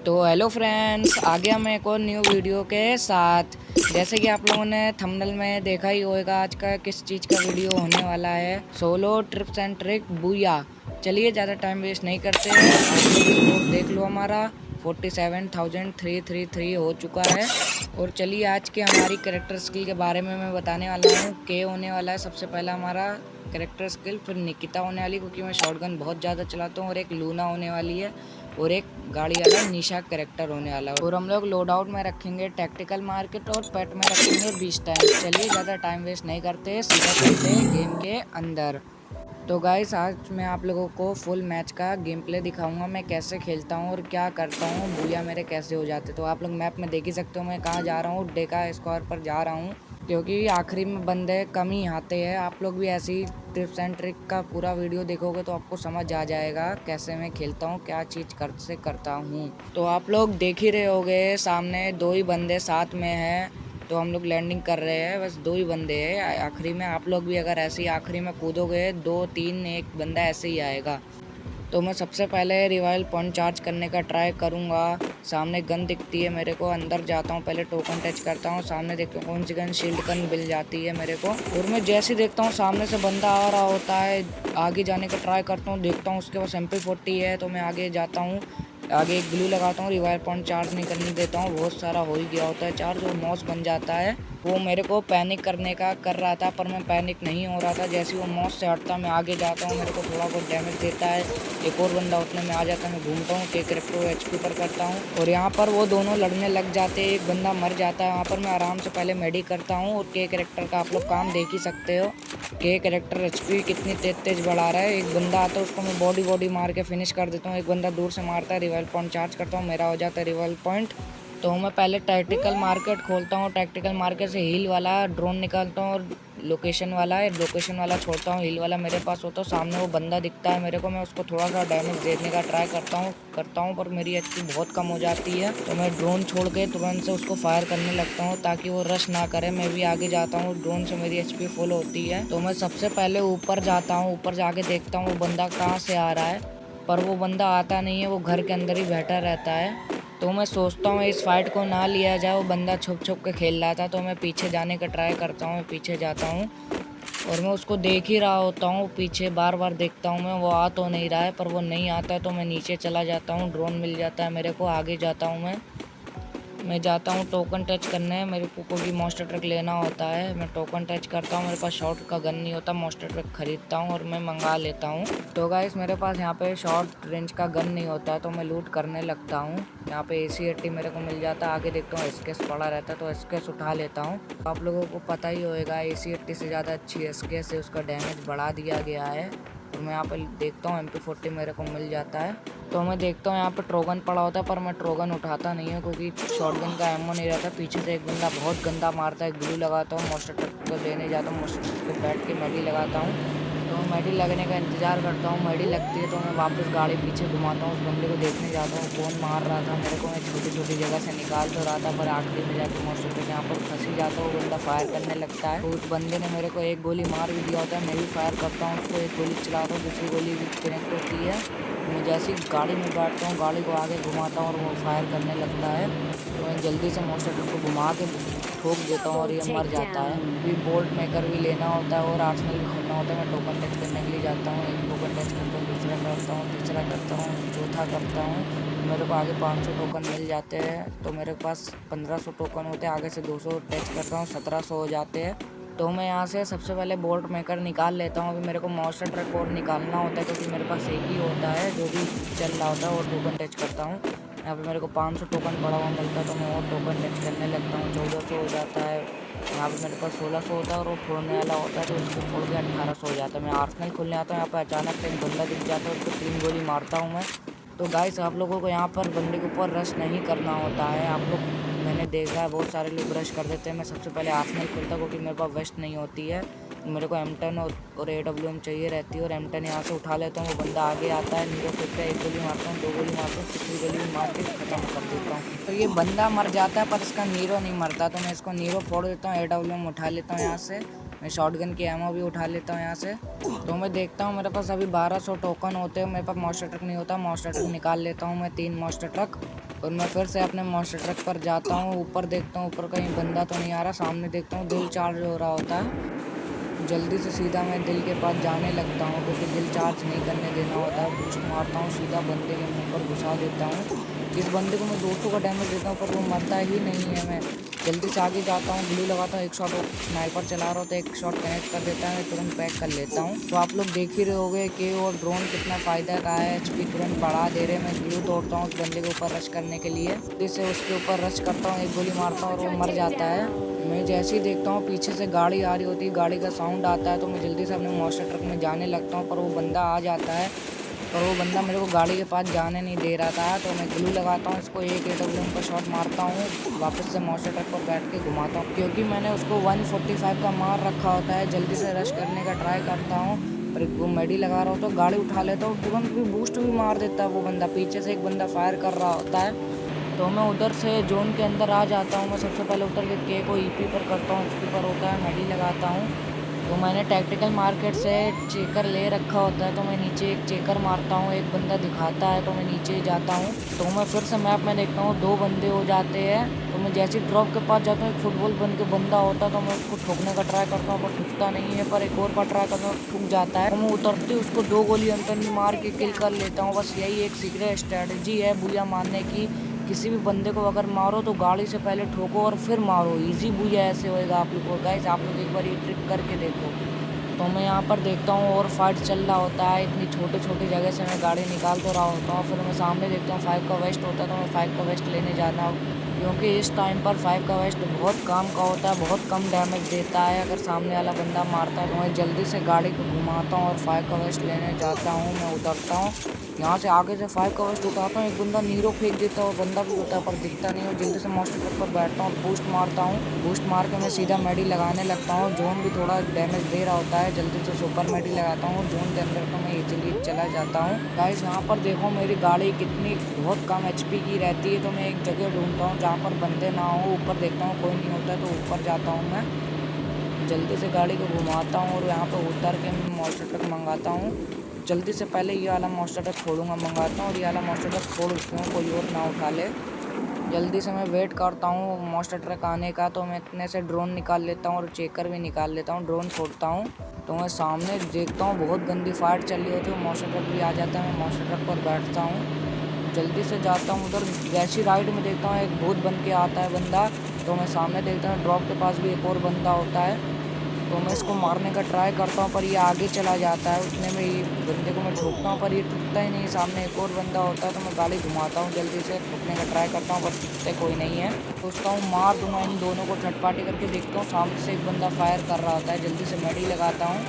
तो hello friends, आ गया मैं एक और न्यू वीडियो के साथ। जैसे कि आप लोगों ने थंबनेल में देखा ही होगा आज का किस चीज़ का वीडियो होने वाला है। Solo trips and trick booyah. चलिए ज़्यादा टाइम वेस्ट नहीं करते हैं, आप लोग स्कोर देख लो। हमारा 47,333 हो चुका है। और चलिए आज की हमारी कैरेक्टर स्किल के बारे में मैं बताने वाला हूँ। के होने वाला है सबसे पहला हमारा कैरेक्टर स्किल, फिर निकिता होने वाली क्योंकि मैं शॉटगन बहुत ज़्यादा चलाता हूँ, और एक लूना होने वाली है, और एक गाड़ी वाला निशा कैरेक्टर होने वाला है। और हम लोग लोड आउट में रखेंगे टैक्टिकल मार्केट, और पेट में रखेंगे बीच टाइम। चलिए ज़्यादा टाइम वेस्ट नहीं करते, सीधा चलते हैं गेम के अंदर। तो गाइस आज मैं आप लोगों को फुल मैच का गेम प्ले दिखाऊंगा, मैं कैसे खेलता हूँ और क्या करता हूँ, बूया मेरे कैसे हो जाते। तो आप लोग मैप में देख ही सकते हो मैं कहाँ जा रहा हूँ, डेका स्क्वायर पर जा रहा हूँ, क्योंकि आखिरी में बंदे कम ही आते हैं। आप लोग भी ऐसी टिप्स एंड ट्रिक का पूरा वीडियो देखोगे तो आपको समझ आ जाएगा कैसे मैं खेलता हूँ, क्या चीज़ से करता हूँ। तो आप लोग देख ही रहे होगे, सामने दो ही बंदे साथ में हैं, तो हम लोग लैंडिंग कर रहे हैं, बस दो ही बंदे हैं आखिरी में। आप लोग भी अगर ऐसे ही आखिरी में कूदोगे, 2 3 एक बंदा ऐसे ही आएगा। तो मैं सबसे पहले रिवाइल पॉइंट चार्ज करने का ट्राई करूंगा। सामने गन दिखती है मेरे को, अंदर जाता हूं, पहले टोकन टच करता हूं, सामने देखता हूं कौन सी गन, शील्ड गन मिल जाती है मेरे को। और मैं जैसे ही देखता हूं सामने से बंदा आ रहा होता है, आगे जाने का ट्राई करता हूं, देखता हूं उसके पास MP40 है, तो मैं आगे जाता हूँ, आगे एक ग्लू लगाता हूँ, रिवाइल पॉइंट चार्ज नहीं करने देता हूँ। बहुत सारा हो ही गया होता है चार्ज, और मॉस बन जाता है। वो मेरे को पैनिक करने का कर रहा था, पर मैं पैनिक नहीं हो रहा था। जैसे ही वो मॉस से हटता मैं आगे जाता हूँ, मेरे को थोड़ा बहुत डैमेज देता है, एक और बंदा उतने में आ जाता है, मैं घूमता हूँ, के कैरेक्टर को HP पर करता हूँ, और यहाँ पर वो दोनों लड़ने लग जाते हैं, एक बंदा मर जाता है। वहाँ पर मैं आराम से पहले मेडी करता हूँ, और के कैरेक्टर का आप लोग काम देख ही सकते हो, के कैरेक्टर HP कितनी तेज बढ़ा रहा है। एक बंदा आता है, उसको मैं बॉडी मार के फिनिश कर देता हूँ, एक बंदा दूर से मारता है, रिवाइल पॉइंट चार्ज करता हूँ, मेरा हो जाता है रिवाइल पॉइंट। तो मैं पहले टैक्टिकल मार्केट खोलता हूँ, टैक्टिकल मार्केट से हील वाला ड्रोन निकालता हूँ, और लोकेशन वाला छोड़ता हूँ, हील वाला मेरे पास होता है। सामने वो बंदा दिखता है मेरे को, मैं उसको थोड़ा सा डैमेज देने का ट्राई करता हूँ, पर मेरी HP बहुत कम हो जाती है। तो मैं ड्रोन छोड़ के तुरंत से उसको फायर करने लगता हूँ ताकि वो रश ना करे। मैं भी आगे जाता हूँ, ड्रोन से मेरी HP फुल होती है। तो मैं सबसे पहले ऊपर जाता हूँ, ऊपर जाके देखता हूँ वो बंदा कहाँ से आ रहा है, पर वो बंदा आता नहीं है, वो घर के अंदर ही बैठा रहता है। तो मैं सोचता हूँ इस फाइट को ना लिया जाए, वो बंदा छुप छुप के खेल रहा था, तो मैं पीछे जाने का ट्राई करता हूँ, मैं पीछे जाता हूँ, और मैं उसको देख ही रहा होता हूँ पीछे, बार बार देखता हूँ मैं, वो आ तो नहीं रहा है, पर वो नहीं आता है, तो मैं नीचे चला जाता हूँ, ड्रोन मिल जाता है मेरे को, आगे जाता हूँ मैं जाता हूँ टोकन टच करने, मेरे को क्योंकि मॉन्स्टर ट्रक लेना होता है। मैं टोकन टच करता हूँ, मेरे पास शॉर्ट का गन नहीं होता, मॉन्स्टर ट्रक खरीदता हूँ और मैं मंगा लेता हूँ। तो गाइस मेरे पास यहाँ पे शॉर्ट रेंज का गन नहीं होता है, तो मैं लूट करने लगता हूँ। यहाँ पे AC-80 मेरे को मिल जाता है, आगे देखता हूँ SKS पड़ा रहता है, तो SKS उठा लेता हूँ। तो आप लोगों को पता ही होगा AC-80 से ज़्यादा अच्छी SKS है, उसका डैमेज बढ़ा दिया गया है। तो मैं यहाँ पे देखता हूँ MP40 मेरे को मिल जाता है, तो मैं देखता हूँ यहाँ पे ट्रोगन पड़ा होता है, पर मैं ट्रोगन उठाता नहीं हूँ क्योंकि शॉटगन का एमो नहीं रहता। पीछे से एक बंदा बहुत गंदा मारता है, ग्लू लगाता हूँ, मॉन्स्टर ट्रक को लेने जाता हूँ, मॉन्स्टर ट्रक पे बैठ के मेडी लगाता हूँ। तो मेडी लगने का इंतजार करता हूँ, मेडी लगती है तो मैं वापस गाड़ी पीछे घुमाता हूँ, उस बंदे को देखने जाता हूँ कौन मार रहा था मेरे को। मैं छोटी छोटी जगह से निकाल तो रहा था, पर आखिरी में जाकर मॉन्स्टर ट्रक यहाँ पर फंस ही जाता हूँ, वो बंदा फायर करने लगता है। तो उस बंदे ने मेरे को एक गोली मार भी दिया होता है, मैं भी फायर करता हूँ उसको, एक गोली चलाता हूँ, दूसरी गोली भी कनेक्ट होती है। तो मैं जैसे ही गाड़ी में बैठता हूँ, गाड़ी को आगे घुमाता हूँ और वो फायर करने लगता है, तो मैं जल्दी से मॉन्स्टर ट्रक को घुमा के ठोक देता हूँ और ये मर जाता है। भी बोल्ट मेकर भी लेना होता है और आर्सेनल भी खोलना होता है। मैं टोकन टच करने के लिए जाता हूँ, एक टोकन टच करता हूँ, दूसरा करता हूँ, तीसरा करता हूँ, चौथा करता हूँ, तो मेरे को आगे 500 टोकन मिल जाते हैं। तो मेरे पास 1500 टोकन होते हैं, आगे से 200 टच करता हूँ, 1700 हो जाते हैं। तो मैं यहाँ से सबसे पहले बोल्ट मेकर निकाल लेता हूँ। अभी मेरे को मॉन्स्टर ट्रक और निकालना होता है क्योंकि मेरे पास एक ही होता है जो भी चल रहा होता है, और टोकन टच करता हूँ। यहाँ पे मेरे को 500 टोकन पड़ा हुआ मिलता है, तो मैं और टोकन टच करने लगता हूँ, 1400 हो जाता है। यहाँ पे मेरे पास 1600 होता है और वो फोड़ने वाला होता है, तो इसको फोड़ के 1800 हो जाता है। मैं आर्सेनल खोलने आता हूँ, यहाँ पे अचानक से एक बंदा दिख जाता है, उसको 3 गोली मारता हूँ मैं। तो गाइस आप लोगों को यहाँ पर बंदे के ऊपर रश नहीं करना होता है। आप लोग, मैंने देखा है बहुत सारे लोग रश कर देते हैं। मैं सबसे पहले आर्सेनल खोलता हूँ क्योंकि मेरे पास वेस्ट नहीं होती है, मेरे को M10 और AWM चाहिए रहती है, और M10 यहाँ से उठा लेता हूँ। वो बंदा आगे आता है, नीरो फेंकता है, एक गोली मारता हूँ, 2 गोली मारता हूँ, तीसरी गोली भी मार के खत्म कर देता हूँ। तो ये बंदा मर जाता है पर इसका नीरो नहीं मरता, तो मैं इसको नीरो फोड़ देता हूँ, AWM उठा लेता हूँ यहाँ से, मैं शॉटगन की एमो भी उठा लेता हूँ यहाँ से। तो मैं देखता हूँ मेरे पास अभी 1200 टोकन होते हैं, मेरे पास मॉन्स्टर ट्रक नहीं होता। मॉन्स्टर ट्रक निकाल लेता हूँ मैं 3 मॉन्स्टर ट्रक, और मैं फिर से अपने मॉन्स्टर ट्रक पर जाता हूँ। ऊपर देखता हूँ ऊपर कहीं बंदा तो नहीं आ रहा। सामने देखता हूँ दिल चार्ज हो रहा होता है। जल्दी से सीधा मैं दिल के पास जाने लगता हूँ, क्योंकि दिल चार्ज नहीं करने देना होता है। बूस्ट मारता हूँ, सीधा बंदे के मुंह पर घुसा देता हूँ। इस बंदे को मैं 200 का डैमेज देता हूँ, पर वो मरता ही नहीं है। मैं जल्दी से आगे जाता हूँ, ग्लू लगाता हूँ। एक शॉट स्नाइपर चला रहा होता है, एक शॉट कनेक्ट कर देता है, मैं तुरंत पैक कर लेता हूँ। तो आप लोग देख ही रहे होगे कि और ड्रोन कितना फ़ायदा का है, एचपी तुरंत बढ़ा दे रहे। मैं ग्लू तोड़ता हूँ उस बंदे के ऊपर रश करने के लिए, जैसे उसके ऊपर रश करता हूँ, एक गोली मारता हूँ और वो मर जाता है। मैं जैसे ही देखता हूँ पीछे से गाड़ी आ रही होती है, गाड़ी का साउंड आता है, तो मैं जल्दी से अपने मॉन्स्टर ट्रक में जाने लगता हूँ, पर वो बंदा आ जाता है। पर वो बंदा मेरे को गाड़ी के पास जाने नहीं दे रहा था। तो मैं ग्लू लगाता हूँ, इसको एक AWM का शॉट मारता हूँ, वापस से मॉन्स्टर ट्रक पर बैठ के घुमाता हूँ, क्योंकि मैंने उसको 145 का मार रखा होता है। जल्दी से रश करने का ट्राई करता हूँ, पर वो मेडी लगा रहा होता है, गाड़ी उठा लेता हूँ, तुरंत भी बूस्ट भी मार देता है वो बंदा। पीछे से एक बंदा फायर कर रहा होता है, तो मैं उधर से जोन के अंदर आ जाता हूँ। मैं सबसे पहले उतर के के को ईपी पर करता हूँ, एचपी पर होता है, मेडी लगाता हूँ। तो मैंने टैक्टिकल मार्केट से चेकर ले रखा होता है, तो मैं नीचे एक चेकर मारता हूँ। एक बंदा दिखाता है तो मैं नीचे जाता हूँ। तो मैं फिर से मैप में देखता हूँ 2 बंदे हो जाते हैं। तो मैं जैसे ड्रॉप के पास जाता हूँ, एक फुटबॉल बन के बंदा होता है, तो मैं उसको ठोकने का ट्राई करता हूँ, पर ठुकता नहीं है। पर एक और बार ट्राई करता हूँ, ठुक जाता है। तो मैं उतरते उसको 2 गोली अंतर में मार के किल कर लेता हूँ। बस यही एक सीक्रेट स्ट्रेटजी है बुया मारने की। किसी भी बंदे को अगर मारो तो गाड़ी से पहले ठोको और फिर मारो, इजी बुया ऐसे होएगा आप लोग को। गाइस आप लोग एक बार ये ट्रिक करके देखो। तो मैं यहाँ पर देखता हूँ और फाइट चल रहा होता है। इतनी छोटे छोटे जगह से मैं गाड़ी निकाल तो रहा होता हूँ। फिर मैं सामने देखता हूँ 5 का वेस्ट होता है, तो मैं 5 का वेस्ट लेने जाना हूँ, क्योंकि इस टाइम पर 5 का वेस्ट बहुत काम का होता है, बहुत कम डैमेज देता है। अगर सामने वाला बंदा मारता है तो मैं जल्दी से गाड़ी को घुमाता हूँ और 5 का वेस्ट लेने जाता हूँ। मैं उतरता हूँ, यहाँ से आगे से 5 का वेस्ट उठाता हूँ। एक बंदा नीरो फेंक देता है और बंदा भी होता है पर दिखता नहीं है। जल्दी से मॉन्स्टर ट्रक पर बैठता हूँ, बूस्ट मारता हूँ। बूस्ट मार के मैं सीधा मेडी लगाने लगता हूँ। जोन भी थोड़ा डैमेज दे रहा होता है, जल्दी से सुपर मेडी लगाता हूँ। जोन के अंदर तो मैं इजीली चला जाता हूँ। गाइस यहाँ पर देखो मेरी गाड़ी कितनी बहुत कम एचपी की रहती है। तो मैं एक जगह ढूंढता हूँ जहाँ पर बंदे ना हो। ऊपर देखता हूँ कोई नहीं होता है, तो ऊपर जाता हूँ मैं, जल्दी से गाड़ी को घुमाता हूँ और यहाँ पर उतर के मैं मॉन्स्टर ट्रक मंगाता हूँ। जल्दी से पहले ये वाला मॉन्स्टर ट्रक छोड़ूंगा, मंगाता हूँ, और ये वाला मॉन्स्टर ट्रक छोड़ देता हूँ, कोई और ना उठा ले। जल्दी से मैं वेट करता हूँ मॉन्स्टर ट्रक आने का। तो मैं इतने से ड्रोन निकाल लेता हूँ और चेकर भी निकाल लेता हूँ, ड्रोन छोड़ता हूँ। तो मैं सामने देखता हूँ बहुत गंदी फाइट चल रही होती है, मॉन्स्टर ट्रक भी आ जाता है। मैं मॉन्स्टर ट्रक पर बैठता हूँ, जल्दी से जाता हूँ उधर। वैसी राइड में देखता हूँ एक भूत बन के आता है बंदा। तो मैं सामने देखता हूँ ड्रॉप के पास भी एक और बंदा होता है, तो मैं इसको मारने का ट्राई करता हूँ, पर ये आगे चला जाता है। उतने में ये बंदे को मैं ठोकता हूँ, पर ये टूटता ही नहीं। सामने एक और बंदा होता है, तो मैं गाड़ी घुमाता हूँ, जल्दी से ठोकने का ट्राई करता हूँ, पर टूटते कोई नहीं है। सोचता हूँ मार दूंगा इन दोनों को, झटपाटी करके देखता हूँ सामने से एक बंदा फायर कर रहा होता है। जल्दी से मेडी लगाता हूँ,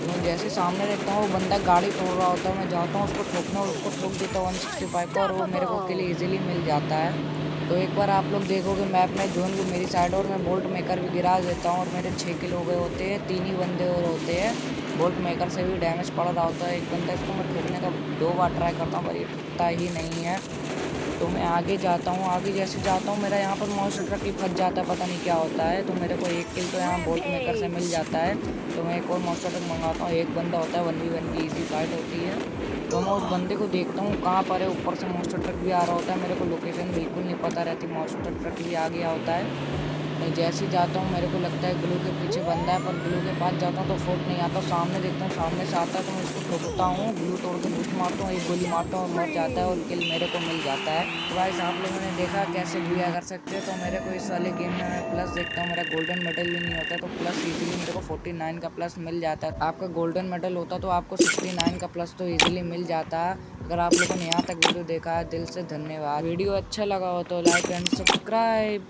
तो मैं जैसे सामने देखता हूँ वो बंदा गाड़ी तोड़ रहा होता है। मैं जाता हूँ उसको ठोकना और उसको ठोक देता हूँ 165 को, और वो मेरे को किल ईजिली मिल जाता है। तो एक बार आप लोग देखोगे मैप में जोन भी मेरी साइड, और मैं बोल्ट मेकर भी गिरा देता हूँ, और मेरे 6 किल हो गए होते हैं। 3 ही बंदे और होते हैं, बोल्ट मेकर से भी डैमेज पड़ रहा होता है एक बंदा। इसको मैं ठोकने का 2 बार ट्राई करता हूँ, पर ये ठुकता ही नहीं है। तो मैं आगे जाता हूँ, आगे जैसे जाता हूँ मेरा यहाँ पर मॉन्स्टर ट्रक ही फंस जाता है, पता नहीं क्या होता है। तो मेरे को 1 किल तो यहाँ बोल्ट मेकर से मिल जाता है। तो मैं एक और मॉन्स्टर ट्रक मंगाता हूँ, एक बंदा होता है, 1v1 की ईजी फाइट होती है। तो मैं उस बंदे को देखता हूँ कहाँ पर है, ऊपर से मॉन्स्टर ट्रक भी आ रहा होता है। मेरे को लोकेशन बिल्कुल नहीं पता रहती, मॉन्स्टर ट्रक भी आ गया होता है। मैं जैसे ही जाता हूँ मेरे को लगता है ग्लू के पीछे बंदा है, पर ग्लू के पास जाता हूँ तो फोट नहीं आता। सामने देखता हूँ सामने से आता है, तो मैं उसको ठोकता हूँ, ग्लू तोड़ के बूस्ट मारता हूँ, एक गोली मारता हूँ और मर जाता है, और किल मेरे को मिल जाता है। तो गाइस आप लोगों ने देखा कैसे बुया कर सकते हैं। तो मेरे को इस वाले गेम में मैं प्लस देखता हूँ, मेरा गोल्डन मेडल भी नहीं होता, तो प्लस ईजिली मेरे को 49 का प्लस मिल जाता है। आपका गोल्डन मेडल होता तो आपको 69 का प्लस तो ईजिली मिल जाता। अगर आप लोगों ने यहाँ तक वीडियो देखा है, दिल से धन्यवाद। वीडियो अच्छा लगा हो तो लाइक एंड सब्सक्राइब।